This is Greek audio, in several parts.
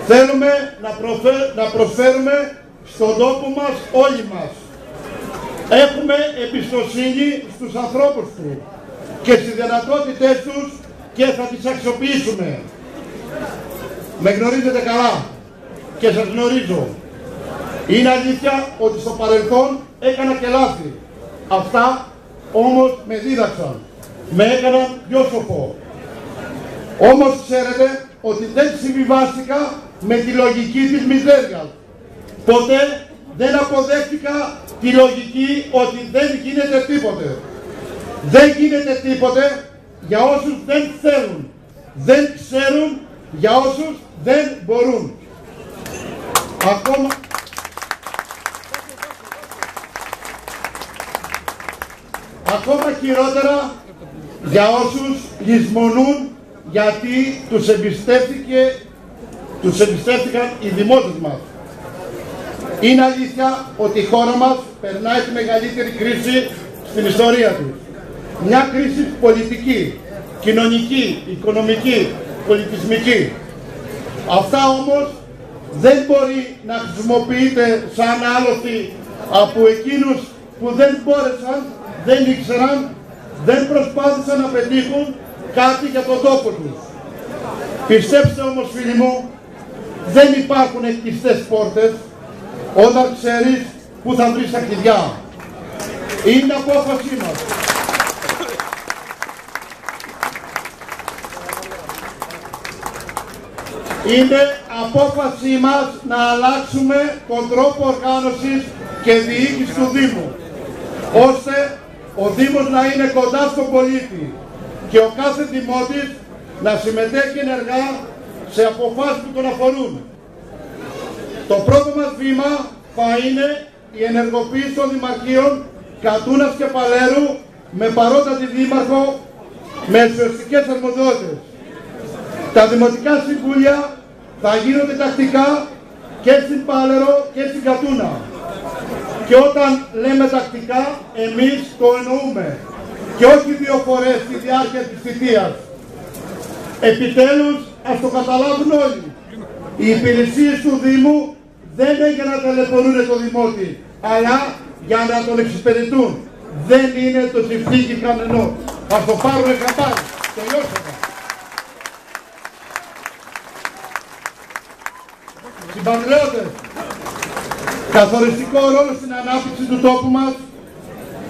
Θέλουμε να προσφέρουμε στον τόπο μας όλοι μας. Έχουμε εμπιστοσύνη στους ανθρώπους του και στις δυνατότητες τους και θα τις αξιοποιήσουμε. Με γνωρίζετε καλά και σας γνωρίζω. Είναι αλήθεια ότι στο παρελθόν έκανα και λάθη. Αυτά όμως με δίδαξαν. Με έκαναν πιο σοφό. Όμως ξέρετε ότι δεν συμβιβάστηκα με τη λογική της μιζέριας. Ποτέ δεν αποδέχτηκα τη λογική ότι δεν γίνεται τίποτε. Δεν γίνεται τίποτε για όσους δεν θέλουν. Δεν ξέρουν για όσους δεν μπορούν. Ακόμα χειρότερα για όσους λησμονούν γιατί τους εμπιστεύτηκαν οι δημότες μας. Είναι αλήθεια ότι η χώρα μας περνάει τη μεγαλύτερη κρίση στην ιστορία της. Μια κρίση πολιτική, κοινωνική, οικονομική, πολιτισμική. Αυτά όμως δεν μπορεί να χρησιμοποιείται σαν άλοθη από εκείνους που δεν μπόρεσαν, δεν ήξεραν, δεν προσπάθησαν να πετύχουν κάτι για τον τόπο τους. Πιστέψτε όμως φίλοι μου, δεν υπάρχουν κλειστές πόρτες όταν ξέρεις που θα βρεις τα κλειδιά. Είναι απόφασή μας. Είναι απόφασή μας να αλλάξουμε τον τρόπο οργάνωσης και διοίκησης του Δήμου, ώστε ο Δήμος να είναι κοντά στον πολίτη και ο κάθε δημότης να συμμετέχει ενεργά σε αποφάσεις που τον αφορούν. Το πρώτο μας βήμα θα είναι η ενεργοποίηση των δημαρχείων Κατούνας και Παλαίρου με παρόντατη δήμαρχο με ουσιαστικές αρμοδιότητες. Τα δημοτικά συμβούλια θα γίνονται τακτικά και στην Πάλαιρο και στην Κατούνα. Και όταν λέμε τακτικά, εμείς το εννοούμε. Και όχι 2 φορές στη διάρκεια της θητείας. Επιτέλους, ας το καταλάβουν όλοι. Οι υπηρεσίες του Δήμου δεν είναι για να ταλαιπωρούν τον Δημότη, αλλά για να τον εξυπηρετούν. Δεν είναι το συμφύγει κανενό. Ας το πάρουμε χαμπάρι. Τελειώσαμε. Συμπατριώτες, καθοριστικό ρόλο στην ανάπτυξη του τόπου μας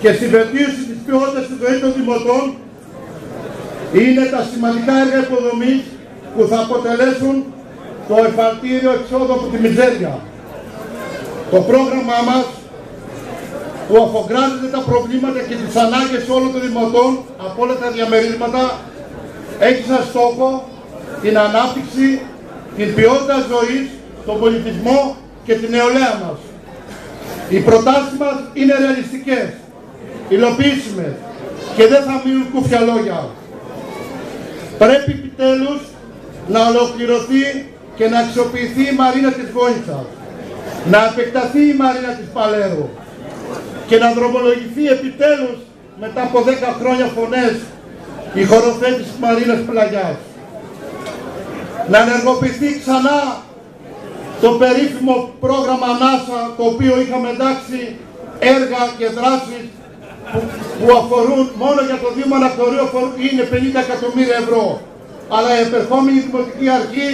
και στην βελτίωση της ποιότητας της ζωής των δημοτών είναι τα σημαντικά έργα υποδομής που θα αποτελέσουν το εφαλτήριο εξόδου από τη μιζέρια. Το πρόγραμμά μας που αφογκράζεται τα προβλήματα και τις ανάγκες όλων των δημοτών από όλα τα διαμερίσματα έχει σαν στόχο την ανάπτυξη, την ποιότητα ζωής, τον πολιτισμό και την νεολαία μας. Οι προτάσεις μας είναι ρεαλιστικές, υλοποιήσιμες και δεν θα μείνουν κούφια λόγια. Πρέπει επιτέλους να ολοκληρωθεί και να αξιοποιηθεί η Μαρίνα της Βόητσας, να επεκταθεί η Μαρίνα της Παλαίρου και να δρομολογηθεί επιτέλους μετά από 10 χρόνια φωνές η χωροθέτηση της Μαρίνας Πλαγιάς. Να ενεργοποιηθεί ξανά το περίφημο πρόγραμμα NASA, το οποίο είχαμε εντάξει έργα και δράσεις που αφορούν μόνο για το Δήμο Ανακτορείου είναι 50 εκατομμύρια ευρώ. Αλλά η επερχόμενη Δημοτική Αρχή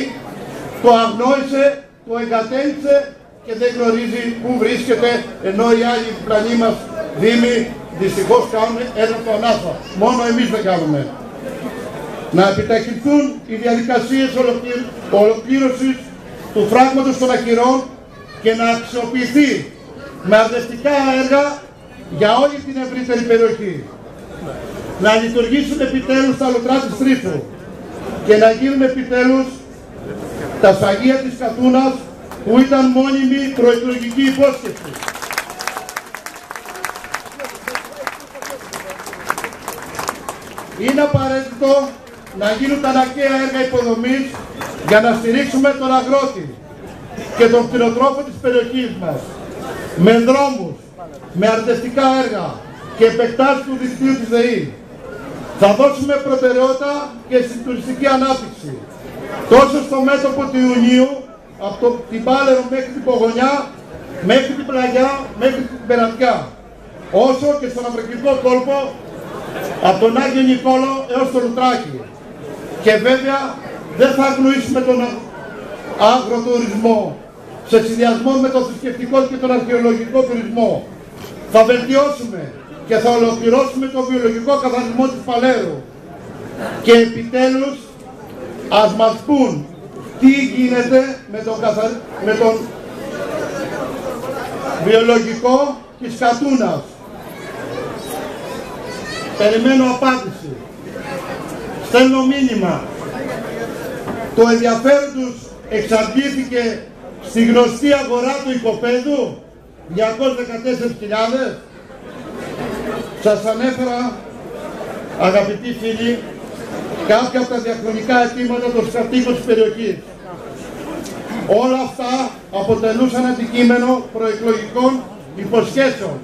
το αγνόησε, το εγκατέλειψε και δεν γνωρίζει πού βρίσκεται, ενώ οι άλλοι διπλανοί μας Δήμοι δυστυχώς κάνουν έργα το NASA. Μόνο εμείς δεν κάνουμε. Να επιταχυνθούν οι διαδικασίες ολοκλήρωσης του φράγματος των Αχυρών και να αξιοποιηθεί με αρδευτικά έργα για όλη την ευρύτερη περιοχή. Να λειτουργήσουν επιτέλους τα λουτρά της Τρίφου και να γίνουν επιτέλους τα σφαγεία της Κατούνας που ήταν μόνιμη προεκλογική υπόσχεση. Είναι απαραίτητο να γίνουν τα αναγκαία έργα υποδομής για να στηρίξουμε τον αγρότη και τον κτηνοτρόφο της περιοχής μας με δρόμους, με αρτιστικά έργα και επεκτάσεις του δικτύου της ΔΕΗ. Θα δώσουμε προτεραιότητα και στην τουριστική ανάπτυξη τόσο στο μέτωπο του Ιουνίου από την Πάλαιρο μέχρι την Πογονιά, μέχρι την Πλαγιά, μέχρι την Περατιά, όσο και στον Αφρικανικό κόλπο, από τον Άγιο Νικόλο έως το Λουτράκι. Και βέβαια δεν θα αγνοήσουμε τον αγροτουρισμό σε συνδυασμό με τον θρησκευτικό και τον αρχαιολογικό τουρισμό. Θα βελτιώσουμε και θα ολοκληρώσουμε τον βιολογικό καθαρισμό της Παλαίρου. Και επιτέλους ας μας πούν τι γίνεται με τον βιολογικό της Κατούνας. Περιμένω απάντηση. Στέλνω μήνυμα. Το ενδιαφέρον τους εξαντλήθηκε στη γνωστή αγορά του οικοπαίδου, 214.000. Σας ανέφερα, αγαπητοί φίλοι, κάποια από τα διαχρονικά αιτήματα των κατοίκων της περιοχής. Όλα αυτά αποτελούσαν αντικείμενο προεκλογικών υποσχέσεων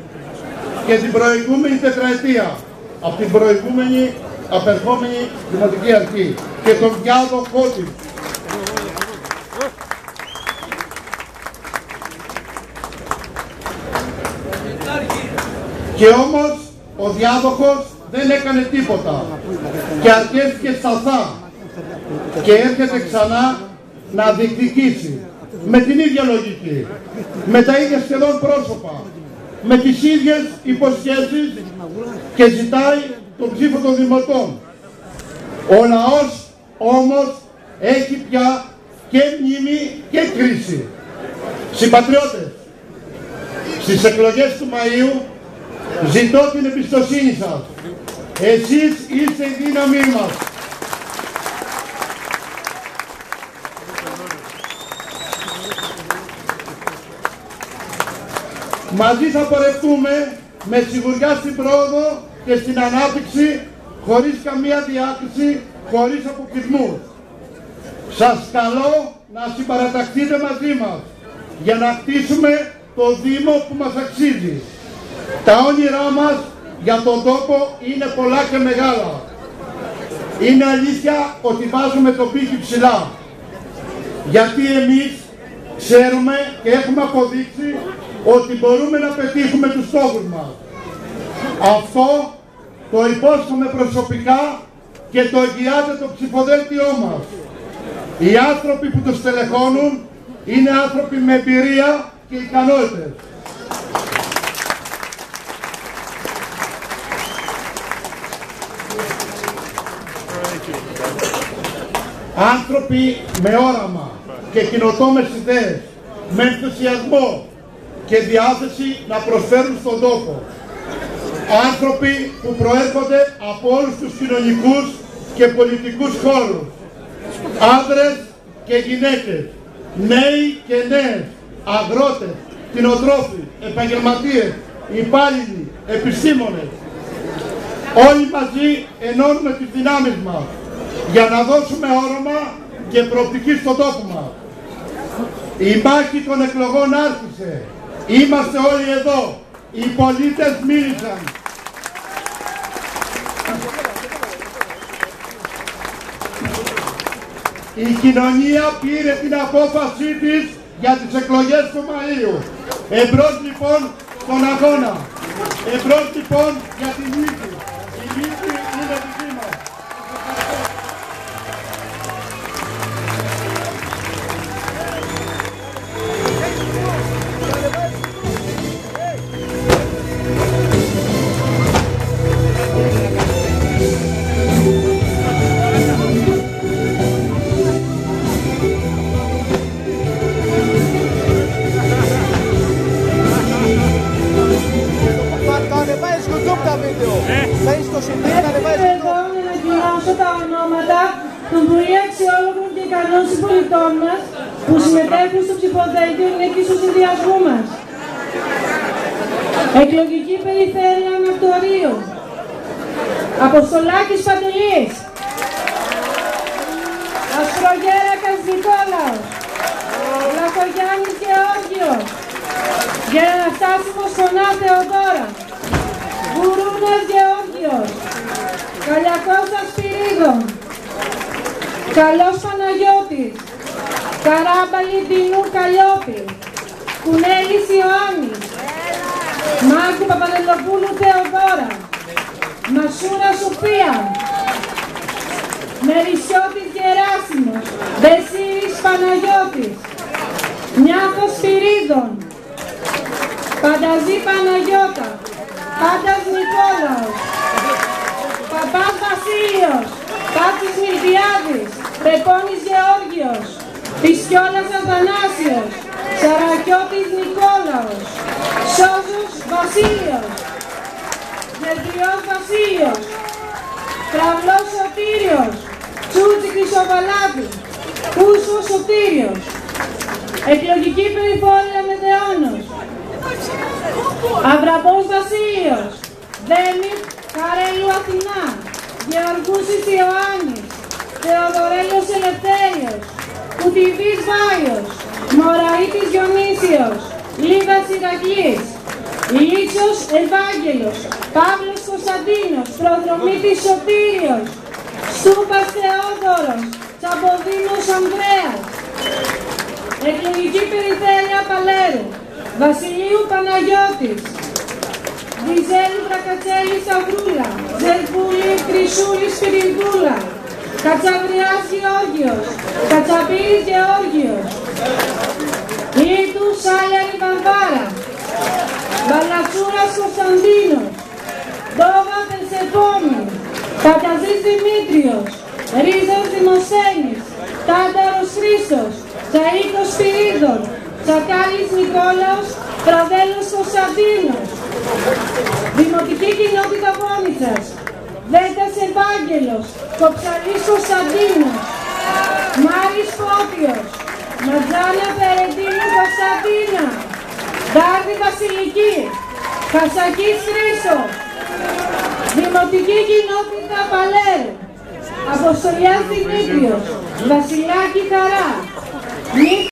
και την προηγούμενη τετραετία, από την προηγούμενη απερχόμενη Δημοτική Αρχή και τον διάδοχό της. Και όμως ο διάδοχος δεν έκανε τίποτα και αρκέστηκε σταθά και έρχεται ξανά να διεκδικήσει με την ίδια λογική, με τα ίδια σχεδόν πρόσωπα, με τις ίδιες υποσχέσεις και ζητάει τον ψήφο των δημοτών. Ο λαός όμως έχει πια και μνήμη και κρίση. Συμπατριώτες, στις εκλογές του Μαΐου ζητώ την εμπιστοσύνη σας. Εσείς είστε η δύναμή μας. Μαζί θα πορευτούμε με σιγουριά στην πρόοδο και στην ανάπτυξη, χωρίς καμία διάκριση, χωρίς αποκλεισμούς. Σας καλώ να συμπαραταχθείτε μαζί μας για να χτίσουμε το Δήμο που μας αξίζει. Τα όνειρά μας για τον τόπο είναι πολλά και μεγάλα. Είναι αλήθεια ότι βάζουμε το πύχη ψηλά. Γιατί εμείς ξέρουμε και έχουμε αποδείξει ότι μπορούμε να πετύχουμε τους στόχους μας. Αυτό το υπόσχομαι προσωπικά και το εγγυάται το ψηφοδέλτιό μας. Οι άνθρωποι που το στελεχώνουν είναι άνθρωποι με εμπειρία και ικανότητες. Άνθρωποι με όραμα και καινοτόμες ιδέες, με ενθουσιασμό και διάθεση να προσφέρουν στον τόπο. Άνθρωποι που προέρχονται από όλους τους κοινωνικούς και πολιτικούς χώρους. Άντρες και γυναίκες, νέοι και νέες, αγρότες, κτηνοτρόφοι, επαγγελματίες, υπάλληλοι, επιστήμονες. Όλοι μαζί ενώνουμε τις δυνάμεις μας για να δώσουμε όρομα και προοπτική στον τόπο μας. Η μάχη των εκλογών άρχισε. Είμαστε όλοι εδώ. Οι πολίτες μίλησαν. Η κοινωνία πήρε την απόφασή της για τις εκλογές του Μαΐου. Εμπρός λοιπόν στον αγώνα. Εμπρός λοιπόν για τη νίκη. Η νίκη είναι δική μας. Εδώ να ανακοινώσω τα ονόματα των πολύ αξιόλογων και ικανών συμπολιτών μας που συμμετέχουν στο ψηφοδέλτιο νίκης του συνδυασμού μας. Εκλογική περιφέρεια Ανακτορίου. Αποστολάκης Παντελής. Αστρογέρακας Νικόλαος. Λαχογιάννης Γεώργιος. Γεραναστάσιμος Φωνά Θεοδώρα. Γουρούνας Γεώργιος. Καλιακώστας Σπυρίδων. Καλός Παναγιώτης. Καράμπαλη Τινού Καλλιόπη, Κουνέλης Ιωάννης, Μάρκου Παπαδελοπούλου Θεοδώρα, Μασούρα Σοφία, Μερισιώτης Γεράσιμος, Δεσίρης Παναγιώτης, Νιάθος Σπυρίδων, Πανταζή Παναγιώτα, Πάντας Νικόλαος, Παπάς Βασίλειος, Πάτσης Μιλτιάδης, Πεπώνης Γεώργιος, Πισκιόλας Αθανάσιος, Σαρακιώτης Νικόλαος, Σόζος Βασίλειος, Δελτριός Βασίλειος, Κραυλός Σωτήριος, Τσούτσι Χρυσοβαλάτη, Κούσος Σωτήριος, Εκλογική Περιφόρεια Μετεώνος, Αβραμπός Βασίλειος, Δέμιτ Καρέλου Αθηνά, Γεωργούσης Ιωάννης, Θεοδωρέλος Ελευθέριος, Κουτιβής Βάιος, Μωραΐτης Διονύσιος, Λίβας Ηρακλής, Λίτσος Ευάγγελος, Παύλος Κωνσταντίνος, Προδρομήτης Σωτήριος, Στούπας Θεόδωρος, Τσαμποδίνος Ανδρέας. Εκλογική Περιφέρεια Παλέρου, Βασιλείου Παναγιώτης, Διζέλη Βρακατσέλη Σταυρούλα, Ζερβούλη Χρυσούλη Σπυριδούλα, Κατσαβριάς Γεώργιος, Κατσαπύρης Γεώργιος, Λίτου Σάλιαρη Βαμβάρα, Βαλατσούρας Κωνσταντίνος, Ντόβα Περσεπόμη, Καταζής Δημήτριος, Ρίζος Δημοσθένης, Τάνταρος Χρήστος, Τσαΐκος Σπυρίδων, Τσακάλης Νικόλαος, Βραδέλος Κωνσταντίνος. Δημοτική Κοινότητα Βόνιτσας, Δέντας Ευάγγελος, Κοψαλής Κωνσταντίνος, Μάρης Φώτιος, Ματζάνα Περεντίνου Κωνσταντίνα, Δάρδη Βασιλική, Χασακής Χρήστος. Δημοτική Κοινότητα Παλέρου, Αποστολιάς Δημήτριος, Βασιλάκη Χαρά,